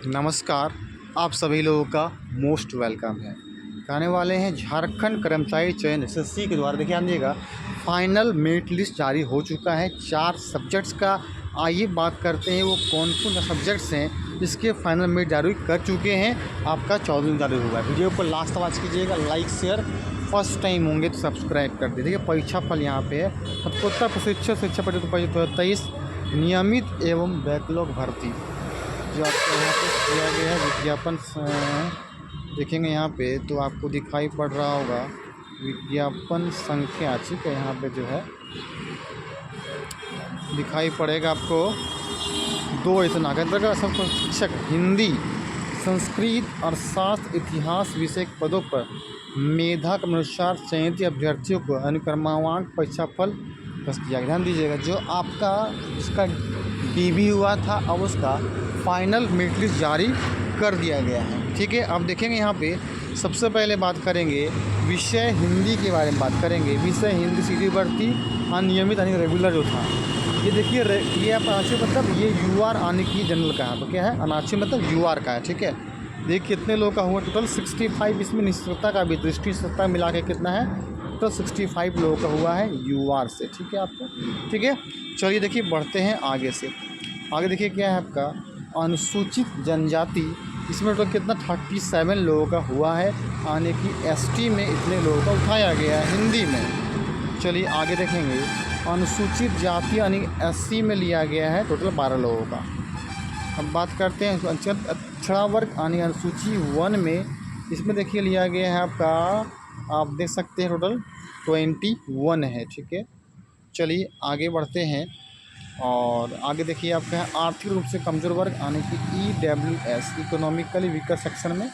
नमस्कार। आप सभी लोगों का मोस्ट वेलकम है। कहने वाले हैं झारखंड कर्मचारी चयन एसएससी के द्वारा देखिए आइएगा फाइनल मेरिट लिस्ट जारी हो चुका है 4 सब्जेक्ट्स का। आइए बात करते हैं वो कौन कौन सब्जेक्ट्स हैं जिसके फाइनल मेरिट जारी कर चुके हैं। आपका 14 दिन जारी हुआ है। वीडियो को लास्ट वॉच कीजिएगा, लाइक शेयर, फर्स्ट टाइम होंगे तो सब्सक्राइब कर दीजिए। परीक्षा फल यहाँ पे है। स्नातकोत्तर प्रशिक्षक शिक्षा परिषद 2023 नियमित एवं बैकलॉग भर्ती जो आपको यहाँ पे किया गया है। विज्ञापन देखेंगे यहाँ पे तो आपको दिखाई पड़ रहा होगा विज्ञापन संख्या, ठीक है। यहाँ पे जो है दिखाई पड़ेगा आपको 2 स्नातक शिक्षक हिंदी, संस्कृत और शास्त्र इतिहास विषय के पदों पर मेधा के अनुसार चयनित अभ्यर्थियों को अनुक्रमांक परीक्षा फल प्रस्तुत किया। ध्यान दीजिएगा, जो आपका जिसका डीबी हुआ था अब उसका फाइनल मेरिट लिस्ट जारी कर दिया गया है, ठीक है। अब देखेंगे यहाँ पे सबसे पहले बात करेंगे विषय हिंदी के बारे में बात करेंगे। विषय हिंदी सीधी भर्ती अनियमित यानी रेगुलर जो था, ये देखिए ये आप अनाक्षी मतलब ये यूआर आने की जनरल का है। तो क्या है अनाक्षी मतलब यूआर का है, ठीक है। देखिए कितने लोग का हुआ टोटल 65। इसमें निश्चितता का भी दृष्टि सत्ता मिला के कितना है टोटल 65 लोगों का हुआ है यूआर से, ठीक है आपको, ठीक है। चलिए देखिए बढ़ते हैं आगे से। आगे देखिए क्या है आपका अनुसूचित जनजाति, इसमें टोटल कितना 37 लोगों का हुआ है। आने की एसटी में इतने लोगों का उठाया गया है हिंदी में। चलिए आगे देखेंगे अनुसूचित जाति यानी एससी में लिया गया है टोटल 12 लोगों का। अब बात करते हैं अक्षरा वर्ग यानी अनुसूची 1 में, इसमें देखिए लिया गया है आपका, आप देख सकते हैं टोटल 21 है, ठीक है। चलिए आगे बढ़ते हैं और आगे देखिए आपका आर्थिक रूप से कमज़ोर वर्ग यानी कि EWS इकोनॉमिकली वीकर सेक्शन में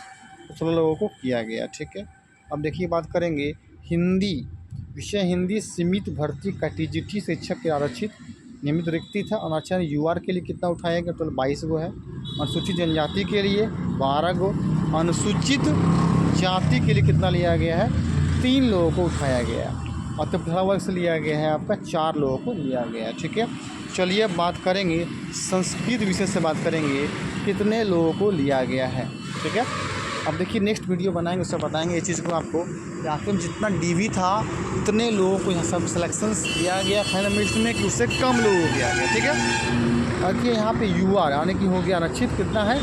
16 लोगों को किया गया, ठीक है। अब देखिए बात करेंगे हिंदी, विषय हिंदी सीमित भर्ती कैटेगरी शिक्षक के आरक्षित नियमित रिक्ति था। अनारक्षण यूआर के लिए कितना उठाया गया टोटल 22 गो है। अनुसूचित जनजाति के लिए 12 गो। अनुसूचित जाति के लिए कितना लिया गया है 3 लोगों को उठाया गया। और पिछड़ा वर्ग से लिया गया है आपका 4 लोगों को लिया गया, ठीक है। चलिए अब बात करेंगे संस्कृत विषय से बात करेंगे कितने लोगों को लिया गया है, ठीक है। अब देखिए नेक्स्ट वीडियो बनाएंगे उससे बताएंगे इस चीज़ को आपको कि आखिर में जितना डीवी था उतने लोगों को यहाँ सब सिलेक्शंस दिया गया फाइनल मेरिट में कि उससे कम लोगों को दिया गया, ठीक है। बाकी यहाँ पे यूआर यानी कि हो गया आरक्षित कितना है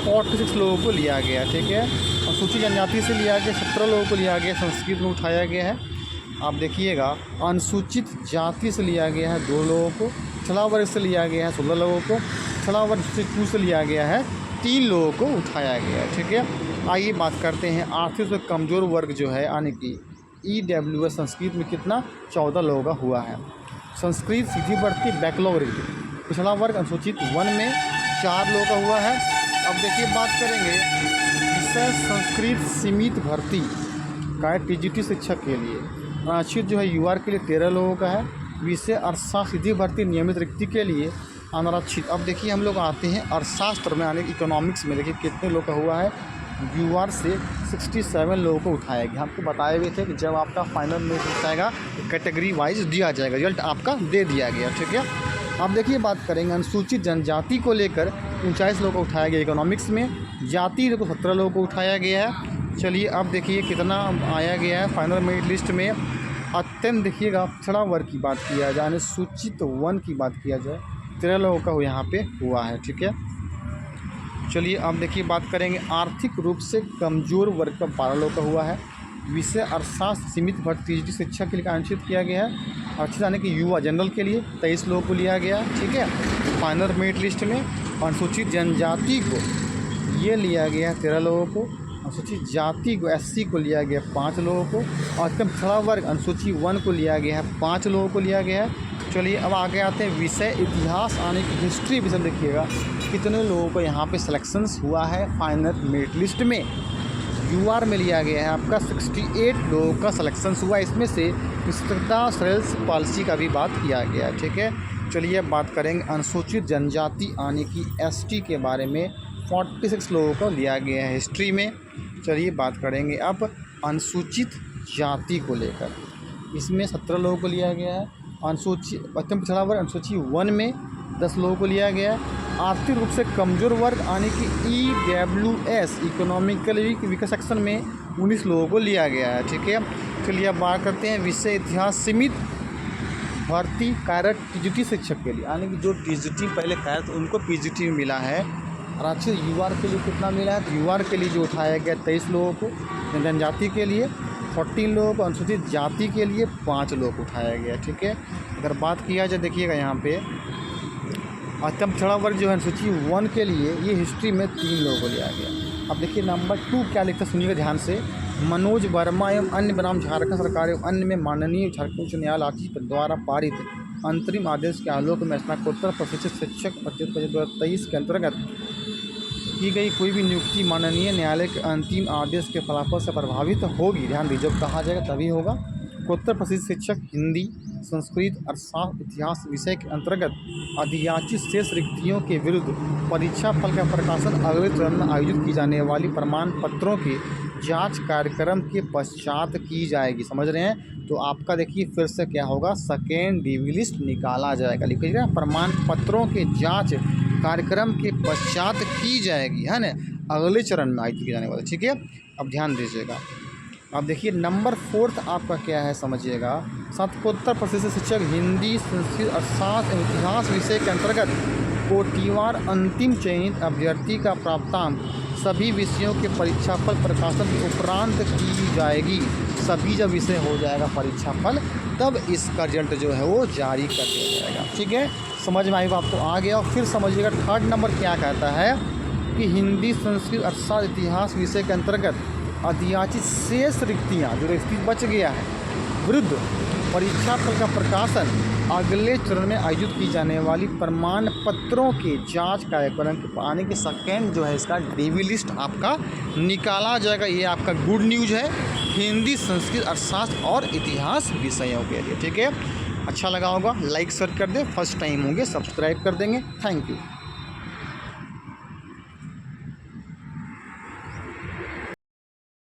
46 लोगों को लिया गया, ठीक है। और सूची जनजाति से लिया गया 17 लोगों को लिया गया, संस्कृत में उठाया गया है। आप देखिएगा अनुसूचित जाति से लिया गया है 2 लोगों को, पिछड़ा वर्ग से लिया गया है 16 लोगों को, पिछड़ा वर्ग से 2 से लिया गया है 3 लोगों को उठाया गया है, ठीक है। आइए बात करते हैं आर्थिक से कमज़ोर वर्ग जो है यानी कि EWS संस्कृत में कितना 14 लोगों का हुआ है। संस्कृत सीधी भर्ती बैकलॉग रिक्ति, पिछड़ा वर्ग अनुसूचित 1 में 4 लोगों का हुआ है। अब देखिए बात करेंगे विषय संस्कृत सीमित भर्ती का टीजीटी शिक्षक के लिए आरक्षित जो है यूआर के लिए 13 लोगों का है। विषय अर्थशास्त्र सीधी भर्ती नियमित रिक्ति के लिए अनारक्षित। अब देखिए हम लोग आते हैं अर्थशास्त्र में यानी इकोनॉमिक्स में, देखिए कितने लोग का हुआ है यूआर से 67 लोगों को उठाया गया। हमको बताए हुए थे कि जब आपका फाइनल मेरिट लिस्ट आएगा तो कैटेगरी वाइज दिया जाएगा, रिजल्ट आपका दे दिया गया, ठीक है। अब देखिए बात करेंगे अनुसूचित जनजाति को लेकर 39 लोगों को उठाया गया इकोनॉमिक्स में, जाति को 17 लोगों को उठाया गया है। चलिए अब देखिए कितना आया गया है फाइनल मेरिट लिस्ट में। अत्यंत देखिएगा पिछड़ा वर्ग की बात किया जाए, अनुसूचित 1 की बात किया जाए 13 लोगों का यहाँ पे हुआ है, ठीक है। चलिए अब देखिए बात करेंगे आर्थिक रूप से कमज़ोर वर्ग का 12 लोगों का हुआ है। विषय अर्थशास्त्र सीमित भर्ती शिक्षक के लिए आरक्षित किया गया है। आरक्षित आने की युवा जनरल के लिए 23 लोगों को लिया गया, ठीक है। फाइनल मेरिट लिस्ट में अनुसूचित जनजाति को ये लिया गया है 13 लोगों को, अनुसूचित जाति को एससी को लिया गया 5 लोगों को, और कम पिछड़ा वर्ग अनुसूची 1 को लिया गया है 5 लोगों को लिया गया है। चलिए अब आगे आते हैं विषय इतिहास आने की हिस्ट्री विषय देखिएगा कितने लोगों को यहाँ पे सिलेक्शंस हुआ है फाइनल मेरिट लिस्ट में। यूआर में लिया गया है आपका 68 लोगों का सिलेक्शंस हुआ, इसमें से निश्चितता सेल्स पॉलिसी का भी बात किया गया, ठीक है। चलिए अब बात करेंगे अनुसूचित जनजाति आने की एसटी के बारे में 46 लोगों को लिया गया है हिस्ट्री में। चलिए बात करेंगे अब अनुसूचित जाति को लेकर, इसमें 17 लोगों को लिया गया है। अनुसूची अत्यंत पिछड़ा वर्ग अनुसूची 1 में 10 लोगों को लिया गया। आर्थिक रूप से कमज़ोर वर्ग यानी कि EWS इकोनॉमिकली वीकर सेक्शन में 19 लोगों को लिया गया है। ठीक है, चलिए अब बात करते हैं विषय इतिहास सीमित भर्ती कार्यरत टीजीटी शिक्षक के लिए, यानी कि जो टीजीटी पहले कार्यरत उनको पीजीटी में मिला है। और अच्छे युवा के लिए कितना मिला है, तो युवा के लिए जो उठाया गया 23 लोगों को, जनजाति के लिए 14 लोगों को, अनुसूचित जाति के लिए 5 लोगों को उठाया गया। ठीक है, अगर बात किया जाए देखिएगा यहाँ पे अत्यंत पिछड़ा वर्ग जो है सूची 1 के लिए ये हिस्ट्री में 3 लोगों को लिया गया। अब देखिए नंबर 2 क्या लिखता है, सुनिएगा ध्यान से। मनोज वर्मा एवं अन्य बनाम झारखंड सरकार एवं अन्य में माननीय झारखंड उच्च न्यायालय द्वारा पारित अंतरिम आदेश के आलोक में स्नातकोत्तर प्रशिक्षित शिक्षक 2023 के अंतर्गत की गई कोई भी नियुक्ति माननीय न्यायालय के अंतिम आदेश के फलाफल से प्रभावित होगी। ध्यान दीजिए, जब कहा जाएगा तभी होगा। उत्तर प्रशिक्षित शिक्षक हिंदी, संस्कृत, अर्थशास्त्र, इतिहास विषय के अंतर्गत अधियाचित शेष रिक्तियों के विरुद्ध परीक्षा फल का प्रकाशन अगले चरण में आयोजित की जाने वाली प्रमाण पत्रों के जांच कार्यक्रम के पश्चात की जाएगी। समझ रहे हैं? तो आपका देखिए फिर से क्या होगा, सेकेंड डिवी लिस्ट निकाला जाएगा। लिखिएगा प्रमाण पत्रों के जांच कार्यक्रम के पश्चात की जाएगी, है ना, अगले चरण में आयोजित की जाने वाली। ठीक है, अब ध्यान दीजिएगा। अब देखिए नंबर 4 आपका क्या है, समझिएगा। स्नातकोत्तर प्रशिक्षित शिक्षक हिंदी, संस्कृत, अर्थशास्त्र एवं इतिहास विषय के अंतर्गत कोटिवार अंतिम चयनित अभ्यर्थी का प्राप्तांक सभी विषयों के परीक्षाफल प्रकाशन के उपरांत की जाएगी। सभी जब विषय हो जाएगा परीक्षाफल तब इसका रिजल्ट जो है वो जारी कर दिया जाएगा। ठीक है, समझ में आई बात तो आ गया। और फिर समझिएगा 3rd नंबर क्या कहता है कि हिंदी, संस्कृत, अर्थशास्त्र, इतिहास विषय के अंतर्गत अधियाचित शेष रिक्तियाँ जो रिक्ति बच गया है विरुद्ध परीक्षा फल का प्रकाशन अगले चरण में आयोजित की जाने वाली प्रमाण पत्रों के जांच कार्यक्रम के पाने के सेकेंड जो है इसका डिवी लिस्ट आपका निकाला जाएगा। ये आपका गुड न्यूज़ है हिंदी, संस्कृत, अर्थशास्त्र और इतिहास विषयों के लिए। ठीक है, अच्छा लगा होगा लाइक शेयर कर दें, फर्स्ट टाइम होंगे सब्सक्राइब कर देंगे। Thank you.